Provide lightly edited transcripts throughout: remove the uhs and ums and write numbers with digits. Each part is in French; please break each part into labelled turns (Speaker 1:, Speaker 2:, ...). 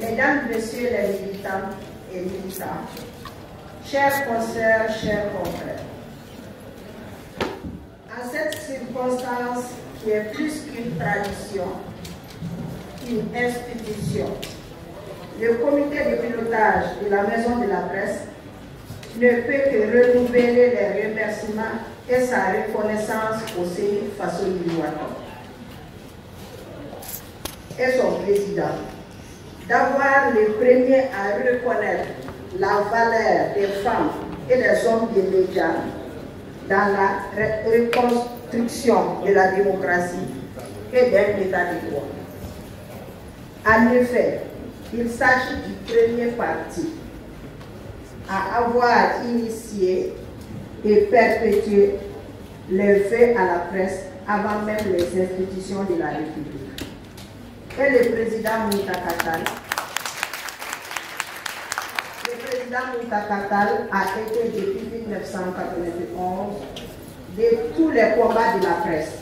Speaker 1: Mesdames, Messieurs les militants et militants, chers consoeurs, chers confrères, en cette circonstance qui est plus qu'une tradition, une institution, le comité de pilotage de la Maison de la Presse ne peut que renouveler les remerciements et sa reconnaissance au Seigneur Fassoni Louaton et son président d'avoir le premier à reconnaître la valeur des femmes et des hommes des médias dans la reconstruction de la démocratie et d'un état de droit. En effet, il s'agit du premier parti à avoir initié et perpétué les faits à la presse avant même les institutions de la République. Et le président Moutakatal a été depuis 1991 de tous les combats de la presse,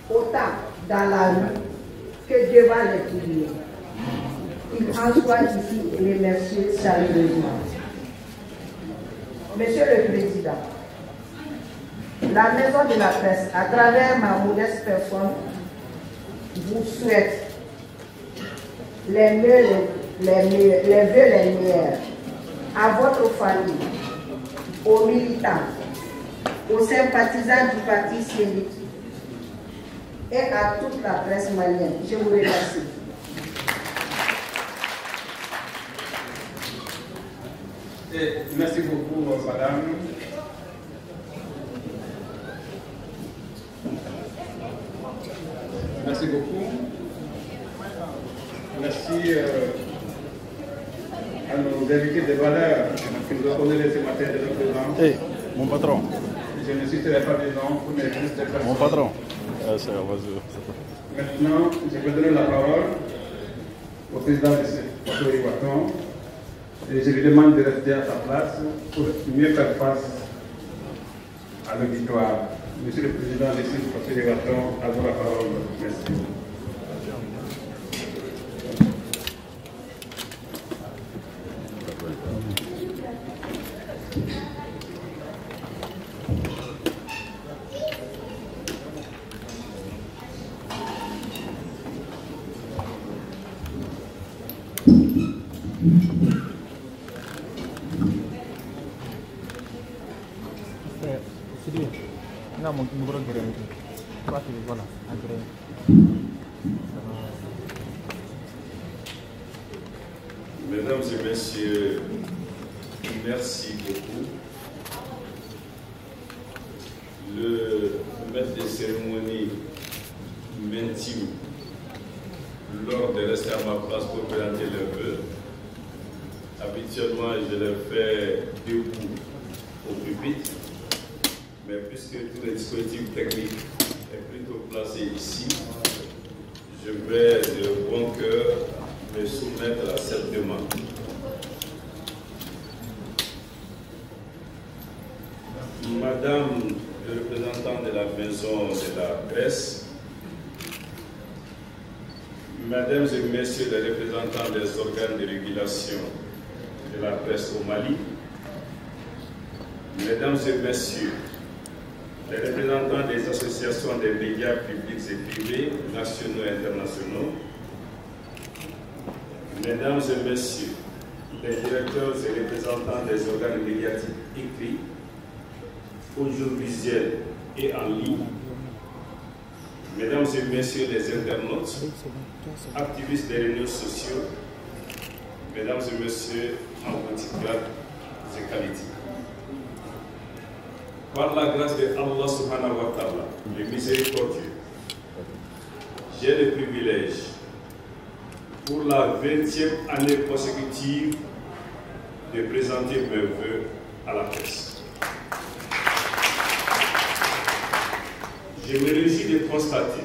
Speaker 1: autant dans la rue que devant les tribunaux. Il en soit ici remercié chaleureusement. Monsieur le Président, la Maison de la Presse, à travers ma modeste personne, vous souhaite les vœux les meilleurs à votre famille, aux militants, aux sympathisants du parti civique et à toute la presse malienne. Je vous remercie.
Speaker 2: Merci beaucoup, madame. Merci beaucoup. Merci à nos invités de valeur qui nous ont donné ce matin de notre présence.
Speaker 3: Hey, mon patron.
Speaker 2: Je ne citerai pas des noms pour mes juste personnes.
Speaker 3: Mon patron.
Speaker 2: Maintenant, je vais donner la parole au président de ce Fassoni Louaton. Et je lui demande de rester à sa place pour mieux faire face à la victoire. Monsieur le Président de ce Fassoni Louaton, à vous la parole. Merci.
Speaker 4: Mesdames et messieurs, merci beaucoup. Le maître de cérémonie m'intime lors de rester à ma place pour présenter le vœu. Habituellement, je le fais debout au pupitre, mais puisque tout le dispositif technique est plutôt placé ici, je vais de bon cœur me soumettre à cette demande. Madame le représentant de la Maison de la Presse, Mesdames et Messieurs les représentants des organes de régulation de la presse au Mali, Mesdames et Messieurs les représentants des associations des médias publics et privés, nationaux et internationaux, Mesdames et Messieurs les directeurs et représentants des organes médiatiques écrits, audiovisuels et en ligne, Mesdames et Messieurs les internautes, activistes des réseaux sociaux, Mesdames et Messieurs en petits grades et qualités. Par la grâce de Allah subhanahu wa ta'ala, le miséricordieux, j'ai le privilège, pour la 20e année consécutive, de présenter mes vœux à la presse. Je me réjouis de constater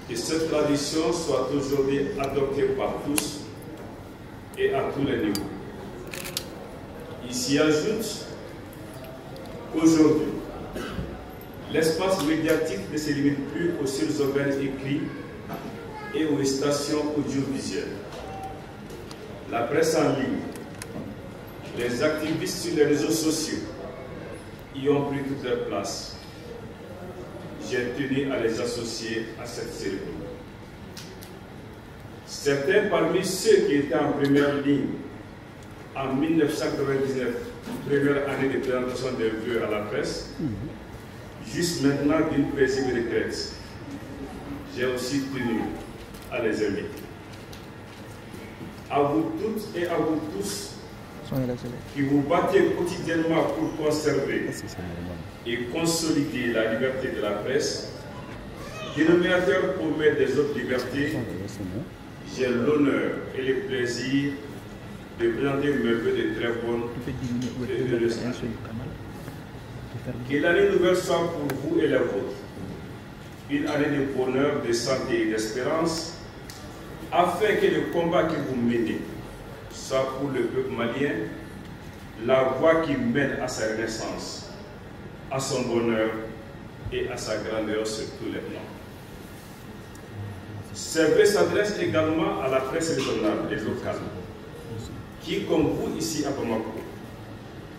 Speaker 4: que cette tradition soit aujourd'hui adoptée par tous et à tous les niveaux. Il s'y ajoute qu'aujourd'hui, l'espace médiatique ne se limite plus aux seuls organes écrits et aux stations audiovisuelles. La presse en ligne, les activistes sur les réseaux sociaux y ont pris toute leur place. J'ai tenu à les associer à cette cérémonie. Certains parmi ceux qui étaient en première ligne en 1999, première année de présentation des vœux à la presse, juste maintenant d'une paisible retraite, j'ai aussi tenu à les inviter. À vous toutes et à vous tous qui vous battez quotidiennement pour conserver et consolider la liberté de la presse, dénominateur commun des autres libertés, j'ai l'honneur et le plaisir de présenter mes vœux de très bonne et heureuse année. Que l'année nouvelle soit pour vous et les vôtres une année de bonheur, de santé et d'espérance, afin que le combat que vous menez soit pour le peuple malien la voie qui mène à sa renaissance, à son bonheur et à sa grandeur sur tous les plans. Ces vœux s'adressent également à la presse régionale et locale, qui, comme vous ici à Bamako,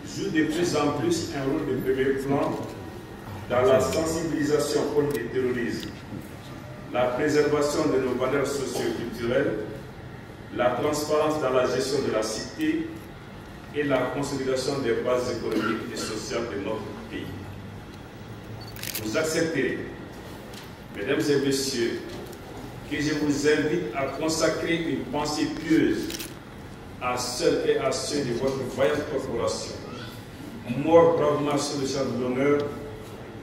Speaker 4: joue de plus en plus un rôle de premier plan dans la sensibilisation contre le terrorisme, la préservation de nos valeurs socio-culturelles, la transparence dans la gestion de la cité et la consolidation des bases économiques et sociales de notre pays. Vous accepterez, mesdames et messieurs, que je vous invite à consacrer une pensée pieuse à celles et à ceux de votre vaillante corporation, morts bravement sur le champ de l'honneur,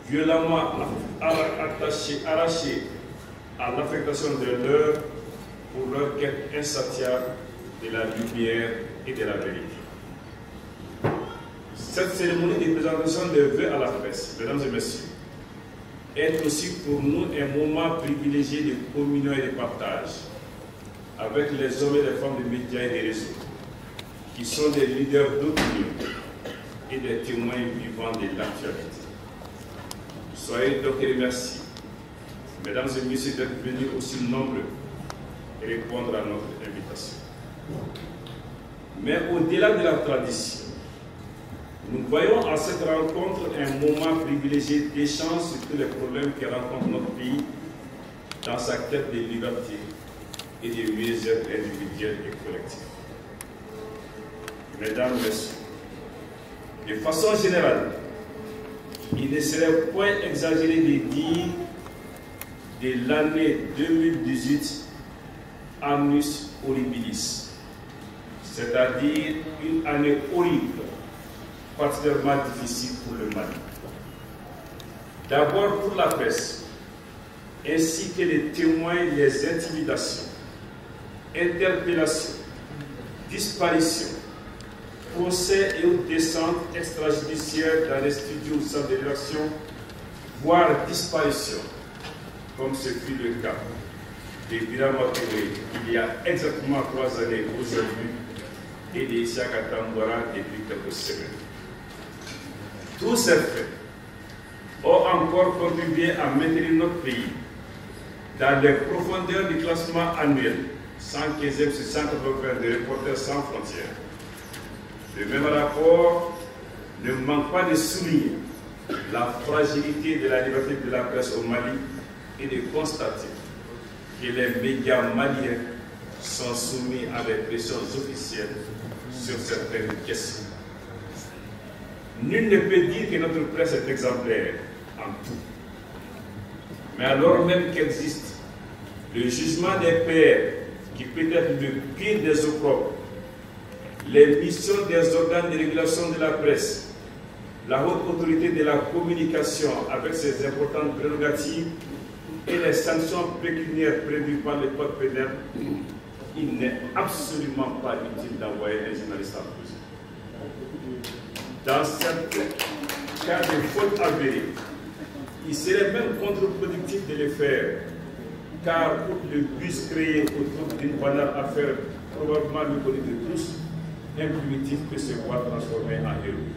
Speaker 4: violemment arrachés à l'affectation de l'heure pour leur quête insatiable de la lumière et de la vérité. Cette cérémonie de présentation des vœux à la presse, mesdames et messieurs, est aussi pour nous un moment privilégié de communion et de partage avec les hommes et les femmes des médias et des réseaux, qui sont des leaders d'opinion et des témoins vivants de l'actualité. Soyez donc remerciés, mesdames et messieurs, d'être venus aussi nombreux et répondre à notre invitation. Mais au-delà de la tradition, nous voyons à cette rencontre un moment privilégié d'échange sur tous les problèmes que rencontre notre pays dans sa quête de liberté et de mieux-être individuel et collectif. Mesdames, Messieurs, de façon générale, il ne serait point exagéré de dire de l'année 2018 annus horribilis, c'est-à-dire une année horrible, particulièrement difficile pour le Mali. D'abord pour la presse, ainsi que les témoins, les intimidations, interpellations, disparitions, procès et autres descentes extrajudiciaires dans les studios sans délégation, voire disparition, comme ce fut le cas de Birama Touré il y a exactement 3 années aujourd'hui et de Isiaka Tambouara depuis quelques semaines. Tous ces faits ont encore contribué à maintenir notre pays dans les profondeurs du classement annuel 115e sur 180 de Reporters sans frontières. Le même rapport ne manque pas de souligner la fragilité de la liberté de la presse au Mali et de constater que les médias maliens sont soumis à des pressions officielles sur certaines questions. Nul ne peut dire que notre presse est exemplaire en tout. Mais alors même qu'existe le jugement des pairs, qui peut être le pire des opprobres, les missions des organes de régulation de la presse, la haute autorité de la communication avec ses importantes prérogatives et les sanctions pécuniaires prévues par le code pénal, il n'est absolument pas utile d'envoyer un journaliste en prison. Dans certains cas de faute avérée, il serait même contre-productif de le faire, car pour le bus créé autour d'une banale affaire probablement méconnue de tous, un primitif peut se voir transformé en héros.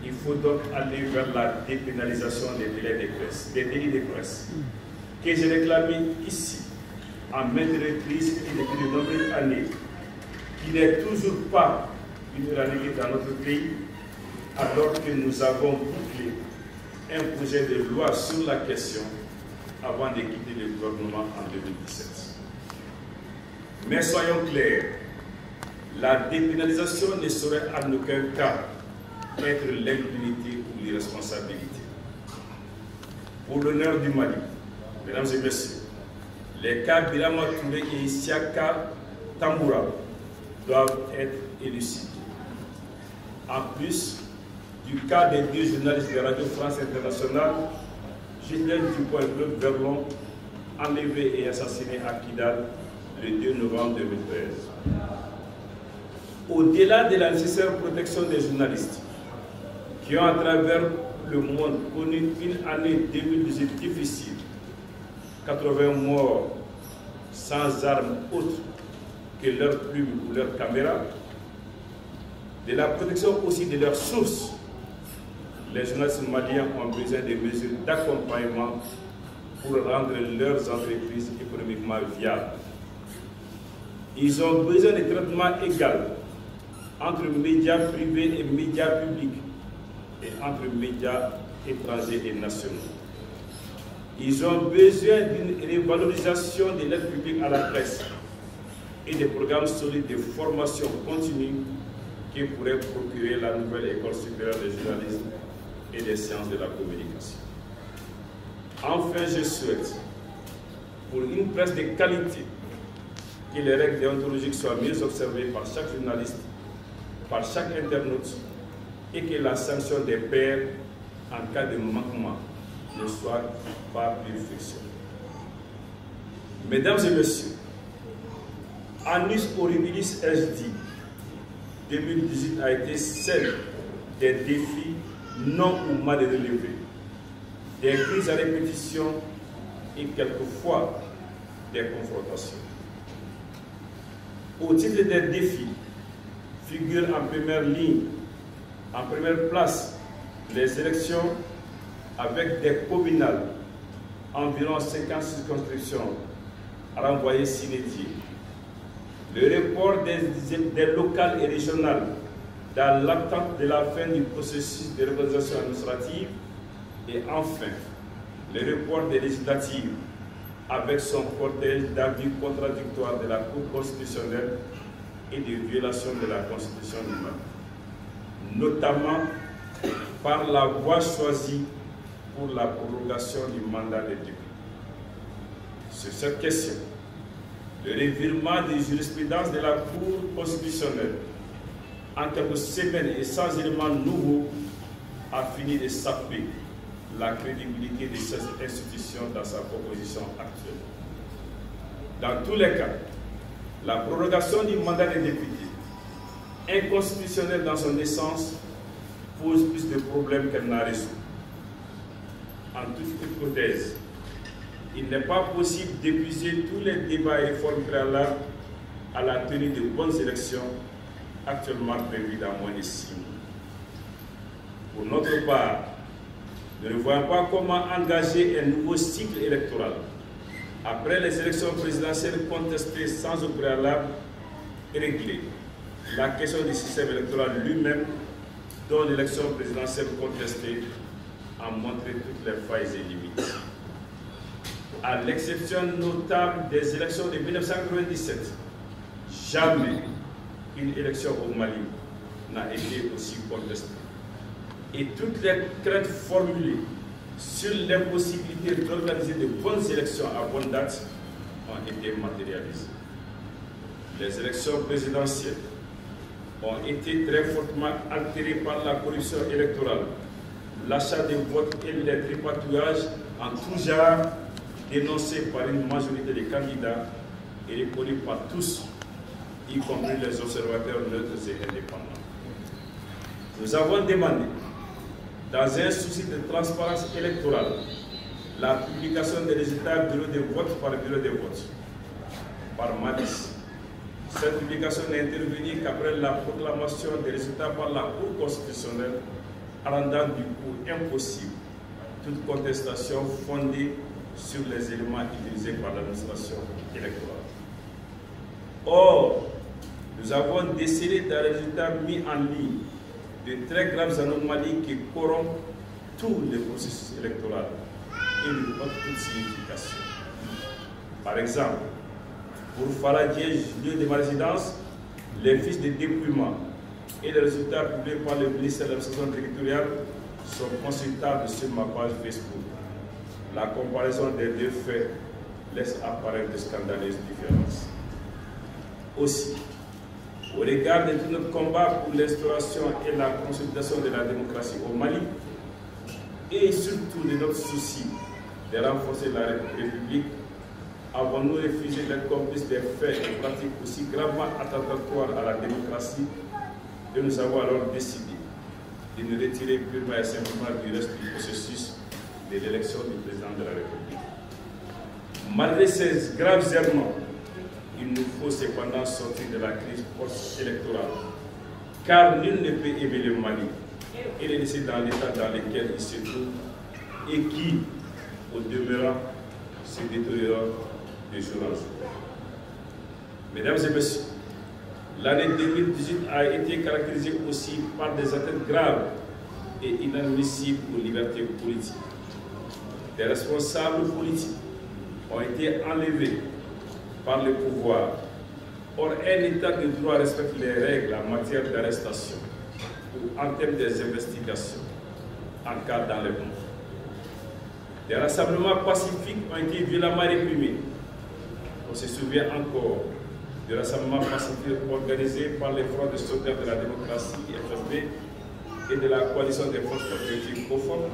Speaker 4: Il faut donc aller vers la dépénalisation des délits de presse, que j'ai réclamé ici en maintes reprises et depuis de nombreuses années, qui n'est toujours pas une réalité dans notre pays, alors que nous avons bouclé un projet de loi sur la question avant de quitter le gouvernement en 2017. Mais soyons clairs, la dépénalisation ne saurait en aucun cas être l'impunité ou l'irresponsabilité. Pour l'honneur du Mali, mesdames et messieurs, les cas Birama Touré et Isiaka Tamboura doivent être élucidés. En plus du cas des deux journalistes de Radio France Internationale, Gilles Dubois et Claude Verlon, enlevés et assassinés à Kidal le 2 novembre 2013. Au-delà de la nécessaire protection des journalistes, qui ont à travers le monde connu une année 2018 difficile, 80 morts sans armes autres que leurs plumes ou leurs caméras, de la protection aussi de leurs sources, les journalistes maliens ont besoin de mesures d'accompagnement pour rendre leurs entreprises économiquement viables. Ils ont besoin de traitement égal entre médias privés et médias publics et entre médias étrangers et nationaux. Ils ont besoin d'une révalorisation de l'aide publique à la presse et des programmes solides de formation continue qui pourraient procurer la nouvelle école supérieure des journalistes et des sciences de la communication. Enfin, je souhaite, pour une presse de qualité, que les règles déontologiques soient mieux observées par chaque journaliste, par chaque internaute, et que la sanction des pairs en cas de manquement ne soit pas plus flexible. Mesdames et messieurs, Annus Horribilis HD 2018 a été celle des défis non ou mal relevés, des crises à répétition et quelquefois des confrontations. Au titre des défis, figurent en première ligne, en première place, les élections avec des communales, environ 50 circonscriptions renvoyées s'inédiées. Le report des locales et régionales dans l'attente de la fin du processus de réorganisation administrative et enfin le report des législatives avec son cortège d'avis contradictoires de la Cour constitutionnelle et de violation de la Constitution du Mali, notamment par la voie choisie pour la prolongation du mandat des députés. Sur cette question, le revirement des jurisprudences de la Cour constitutionnelle en quelques semaines et sans éléments nouveaux a fini de saper la crédibilité de cette institution dans sa proposition actuelle. Dans tous les cas, la prolongation du mandat des députés, inconstitutionnelle dans son essence, pose plus de problèmes qu'elle n'a résolu. En toute hypothèse, il n'est pas possible d'épuiser tous les débats et réformes préalables à la tenue de bonnes élections actuellement prévues dans moins de 6 mois. Pour notre part, nous ne voyons pas comment engager un nouveau cycle électoral après les élections présidentielles contestées sans au préalable et régler la question du système électoral lui-même, dont l'élection présidentielle contestée a montré toutes les failles et limites. À l'exception notable des élections de 1997, jamais une élection au Mali n'a été aussi contestée. Et toutes les craintes formulées sur l'impossibilité d'organiser de bonnes élections à bonne date ont été matérialisées. Les élections présidentielles ont été très fortement altérées par la corruption électorale, l'achat des votes et les tripatouillages en tout genre dénoncés par une majorité des candidats et reconnus par tous, y compris les observateurs neutres et indépendants. Nous avons demandé, dans un souci de transparence électorale, la publication des résultats bureau de vote par bureau de vote, par malice. Cette publication n'est intervenue qu'après la proclamation des résultats par la Cour constitutionnelle, rendant du coup impossible toute contestation fondée sur les éléments utilisés par l'administration électorale. Or, nous avons décelé des résultats mis en ligne de très graves anomalies qui corrompent tous les processus électoraux et lui portent toute signification. Par exemple, pour Faradje, lieu de ma résidence, les fiches de dépouillement et les résultats publiés par le ministère de l'administration territoriale sont consultables sur ma page Facebook. La comparaison des deux faits laisse apparaître de scandaleuses différences. Aussi, au regard de tout notre combat pour l'instauration et la consolidation de la démocratie au Mali, et surtout de notre souci de renforcer la République, avons-nous refusé d'être complices des faits et pratiques aussi gravement attentatoires à la démocratie, et nous avons alors décidé de nous retirer purement et simplement du reste du processus de l'élection du président de la République. Malgré ces graves errements, il nous faut cependant sortir de la crise post-électorale, car nul ne peut aimer le Mali et le laisser dans l'état dans lequel il se trouve et qui, au demeurant, se détériore de jour en jour. Mesdames et messieurs, l'année 2018 a été caractérisée aussi par des atteintes graves et inadmissibles aux libertés politiques. Des responsables politiques ont été enlevés par le pouvoir. Or, un état de droit respecte les règles en matière d'arrestation ou en termes des investigations en cas d'enlèvement. Des rassemblements pacifiques ont été violemment réprimés. On se souvient encore du rassemblement pacifique organisé par les Fronts de sauvegarde de la démocratie, FFB, et de la coalition des forces patriotiques COFOP,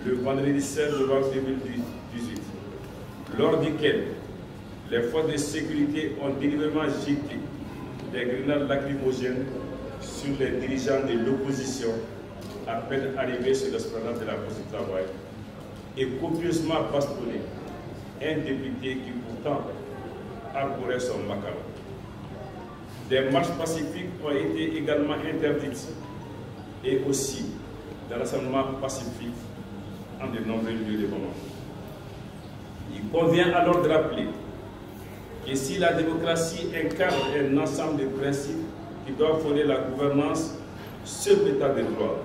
Speaker 4: le vendredi 16 novembre 2018, lors duquel les forces de sécurité ont délibérément jeté des grenades lacrymogènes sur les dirigeants de l'opposition à peine arrivés sur l'esplanade de la Poste du Travail et copieusement bastonné un député qui pourtant arborait son macaron. Des marches pacifiques ont été également interdites et aussi des rassemblements pacifiques en de nombreux lieux de moment. Il convient alors de rappeler que si la démocratie incarne un ensemble de principes qui doivent fonder la gouvernance sur l'état de droit,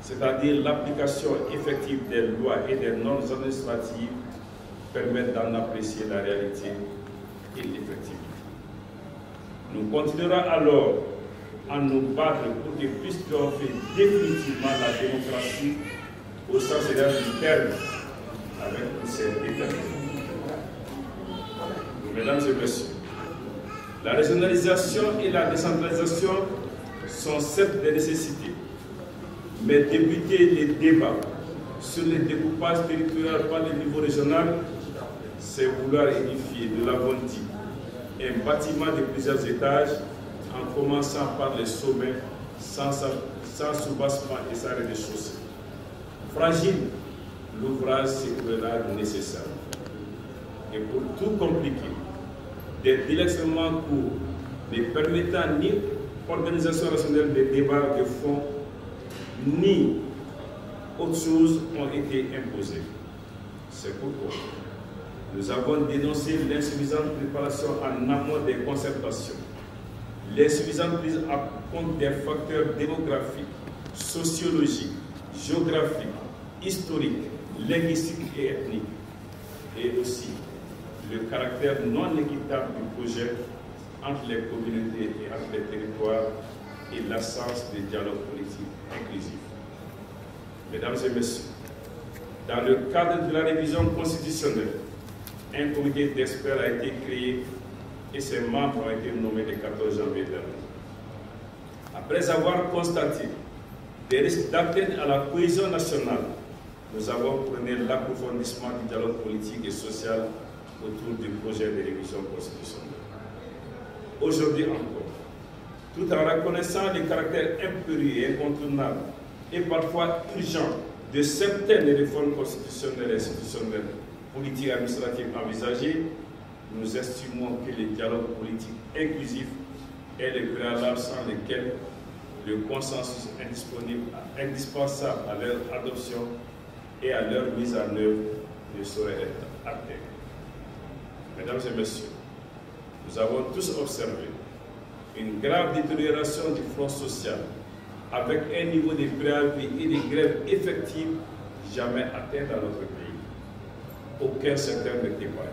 Speaker 4: c'est-à-dire l'application effective des lois et des normes administratives, permettent d'en apprécier la réalité et l'effectivité. Nous continuerons alors à nous battre pour que puisse triompher définitivement la démocratie au sens réel du terme, avec une certaine détermination. Mesdames et messieurs, la régionalisation et la décentralisation sont certes des nécessités, mais débuter les débats sur le découpage territorial par le niveau régional, c'est vouloir édifier, nous l'avons dit, un bâtiment de plusieurs étages en commençant par les sommets sans soubassement et sans rez-de-chaussée. Fragile, l'ouvrage s'écoulera nécessaire. Et pour tout compliquer, des délais extrêmement courts, ne permettant ni organisation rationnelle des débats de fond, ni autre chose ont été imposés. C'est pourquoi nous avons dénoncé l'insuffisante préparation en amont des concertations, l'insuffisante prise en compte des facteurs démographiques, sociologiques, géographiques, historiques, linguistiques et ethniques, et aussi le caractère non équitable du projet entre les communautés et entre les territoires et l'absence de dialogue politique inclusif. Mesdames et messieurs, dans le cadre de la révision constitutionnelle, un comité d'experts a été créé et ses membres ont été nommés le 14 janvier dernier. Après avoir constaté des risques d'atteinte à la cohésion nationale, nous avons prôné l'approfondissement du dialogue politique et social autour du projet de révision constitutionnelle. Aujourd'hui encore, tout en reconnaissant le caractère impérieux et incontournable et parfois urgent de certaines réformes constitutionnelles et institutionnelles, politiques et administratives envisagées, nous estimons que le dialogue politique inclusif est le préalable sans lequel le consensus indispensable à leur adoption et à leur mise en œuvre ne saurait être atteint. Mesdames et messieurs, nous avons tous observé une grave détérioration du front social avec un niveau de préavis et de grève effectives jamais atteint dans notre pays. Aucun secteur ne témoigne.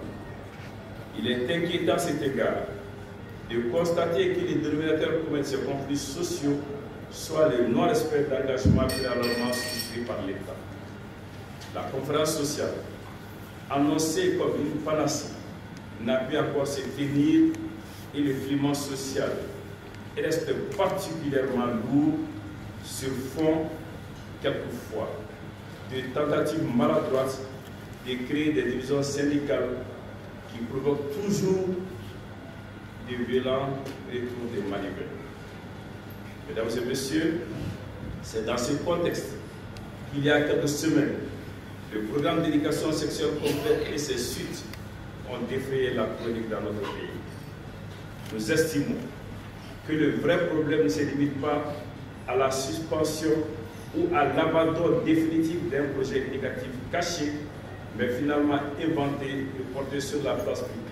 Speaker 4: Il est inquiétant à cet égard de constater que les dénominateurs communs de ces conflits sociaux soit le non-respect d'engagement préalablement souscrit par l'État. La conférence sociale, annoncée comme une panacée, n'a pu encore se tenir et le climat social reste particulièrement lourd sur fond, quelquefois, de tentatives maladroites de créer des divisions syndicales qui provoquent toujours de violents retours de manivelles. Mesdames et messieurs, c'est dans ce contexte qu'il y a quelques semaines, le programme d'éducation sexuelle complète et ses suites ont défrayé la chronique dans notre pays. Nous estimons que le vrai problème ne se limite pas à la suspension ou à l'abandon définitif d'un projet éducatif caché, mais finalement inventé et porté sur la place publique.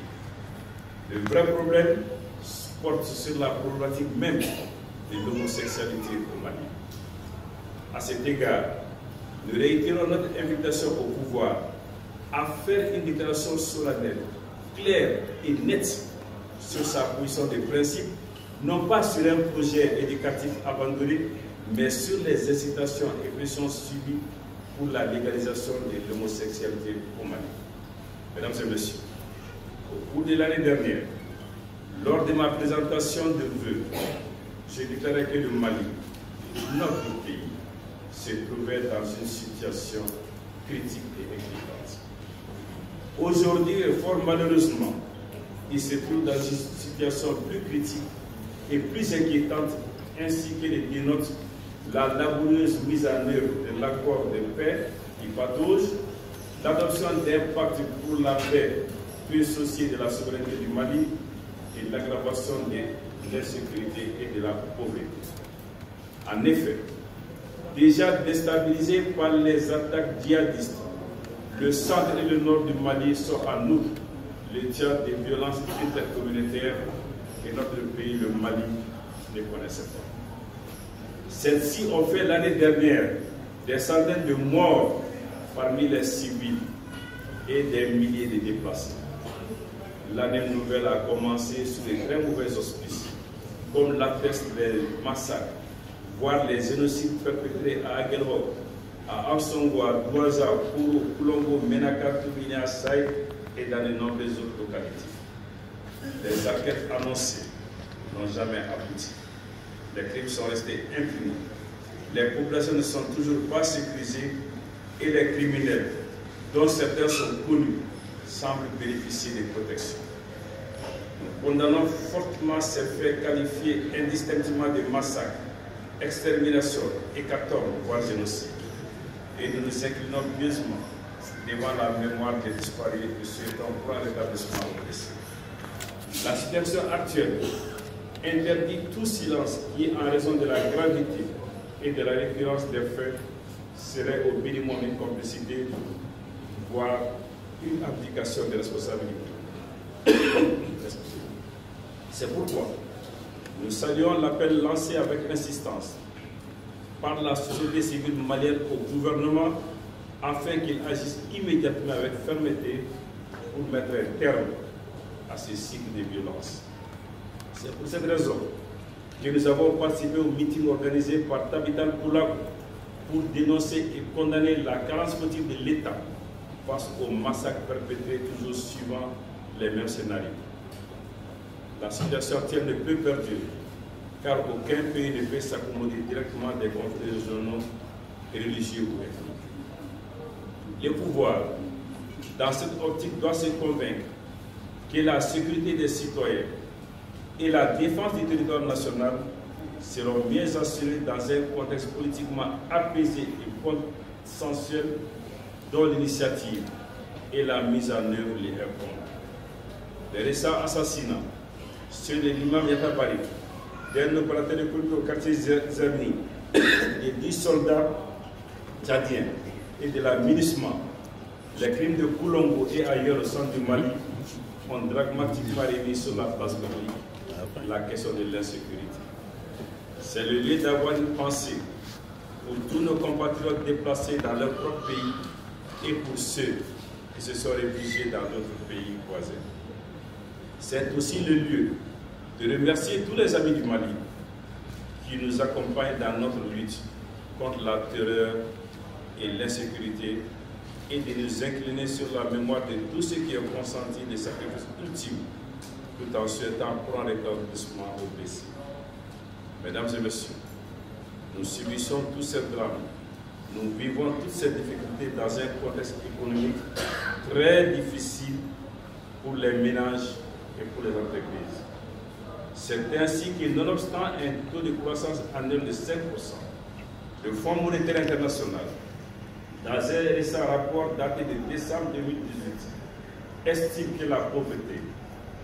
Speaker 4: Le vrai problème porte sur la problématique même de l'homosexualité au Mali. À cet égard, nous réitérons notre invitation au pouvoir à faire une déclaration solennelle, claire et nette sur sa position de principe, non pas sur un projet éducatif abandonné, mais sur les incitations et pressions subies pour la légalisation de l'homosexualité au Mali. Mesdames et messieurs, au cours de l'année dernière, lors de ma présentation de vœux, j'ai déclaré que le Mali, notre pays, se trouvait dans une situation critique et inquiétante. Aujourd'hui, et fort malheureusement, il se trouve dans une situation plus critique et plus inquiétante, ainsi que le dénote la laborieuse mise en œuvre de l'accord de paix qui patauge, l'adoption d'un pacte pour la paix plus associé de la souveraineté du Mali et l'aggravation de l'insécurité et de la pauvreté. En effet, déjà déstabilisés par les attaques djihadistes, le centre et le nord du Mali sont en outre le théâtre des violences intercommunautaires que notre pays, le Mali, ne connaissait pas. Celles-ci ont fait l'année dernière des centaines de morts parmi les civils et des milliers de déplacés. L'année nouvelle a commencé sous de très mauvais auspices, comme l'attestent les massacres, voire les génocides perpétrés à Aguelhok, à Amsongo, à Douaza, Kourou, Koulongo, Menaka, Toubina, Saïd et dans de nombreuses autres localités. Les enquêtes annoncées n'ont jamais abouti. Les crimes sont restés impunis. Les populations ne sont toujours pas sécurisées et les criminels, dont certains sont connus, semblent bénéficier de protection. Nous condamnons fortement ces faits qualifiés indistinctement de massacres, extermination, hécatombe, voire génocide. Et nous nous inclinons pieusement devant la mémoire des disparus et souhaitons pour un rétablissement au décès. La situation actuelle interdit tout silence qui, en raison de la gravité et de la récurrence des faits, serait au minimum une complicité, voire une abdication de responsabilité. C'est pourquoi nous saluons l'appel lancé avec insistance par la société civile malienne au gouvernement afin qu'il agisse immédiatement avec fermeté pour mettre un terme à ces cycles de violence. C'est pour cette raison que nous avons participé au meeting organisé par Tabital Poulakou pour dénoncer et condamner la carence fautive de l'État face aux massacres perpétrés toujours suivant les mêmes scénarios. La situation actuelle ne peut perdurer, car aucun pays ne peut s'accommoder directement des conflits régionaux et religieux ou ethniques. Le pouvoir, dans cette optique, doit se convaincre que la sécurité des citoyens et la défense du territoire national seront mieux assurées dans un contexte politiquement apaisé et consensuel dont l'initiative et la mise en œuvre les répondent. Les récents assassinats, ceux de l'imam Yatabari, d'un opérateur de police au quartier Zerni, des 10 soldats tchadiens et de la MINUSMA Les crimes de Koulongo et ailleurs au centre du Mali ont dramatiquement remis sur la place publique la question de l'insécurité. C'est le lieu d'avoir une pensée pour tous nos compatriotes déplacés dans leur propre pays et pour ceux qui se sont réfugiés dans d'autres pays voisins. C'est aussi le lieu de remercier tous les amis du Mali qui nous accompagnent dans notre lutte contre la terreur et l'insécurité et de nous incliner sur la mémoire de tous ceux qui ont consenti des sacrifices ultimes tout en souhaitant prendre rétablissement au blessés. Mesdames et messieurs, nous subissons tous ces drames. Nous vivons toutes ces difficultés dans un contexte économique très difficile pour les ménages et pour les entreprises. C'est ainsi que, nonobstant un taux de croissance annuel de 5%, le Fonds monétaire international, dans un récent rapport daté de décembre 2018, estime que la pauvreté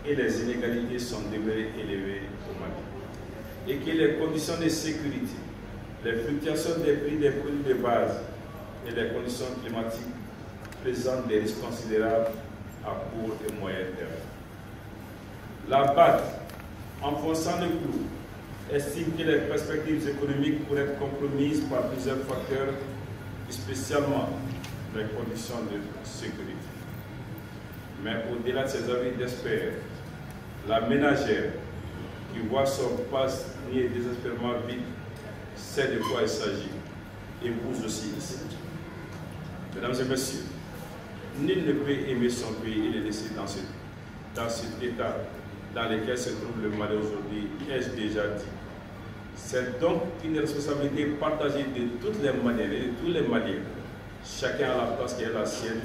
Speaker 4: et les inégalités sont demeurées élevées au Mali et que les conditions de sécurité, les fluctuations des prix des produits de base et les conditions climatiques présentent des risques considérables à court et moyen terme. La BAD, enfonçant le clou, estime que les perspectives économiques pourraient être compromises par plusieurs facteurs, spécialement les conditions de sécurité. Mais au-delà de ces avis d'experts, la ménagère qui voit son panier désespérément vide sait de quoi il s'agit, épouse aussi ici. Mesdames et messieurs, nul ne peut aimer son pays et le laisser dans cet état dans lequel se trouve le Mali aujourd'hui, ai-je déjà dit. C'est donc une responsabilité partagée de toutes les manières et de tous les Maliens, chacun à la place qui est la sienne,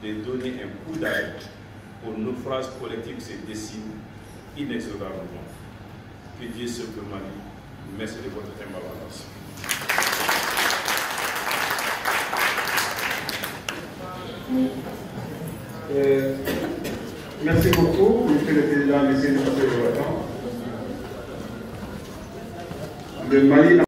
Speaker 4: de donner un coup d'arrêt au naufrage collectif qui se dessine inexorablement. Que Dieu sauve le Mali. Merci de votre attention.
Speaker 2: Merci beaucoup, Monsieur le Président, Monsieur le Président. Le Mali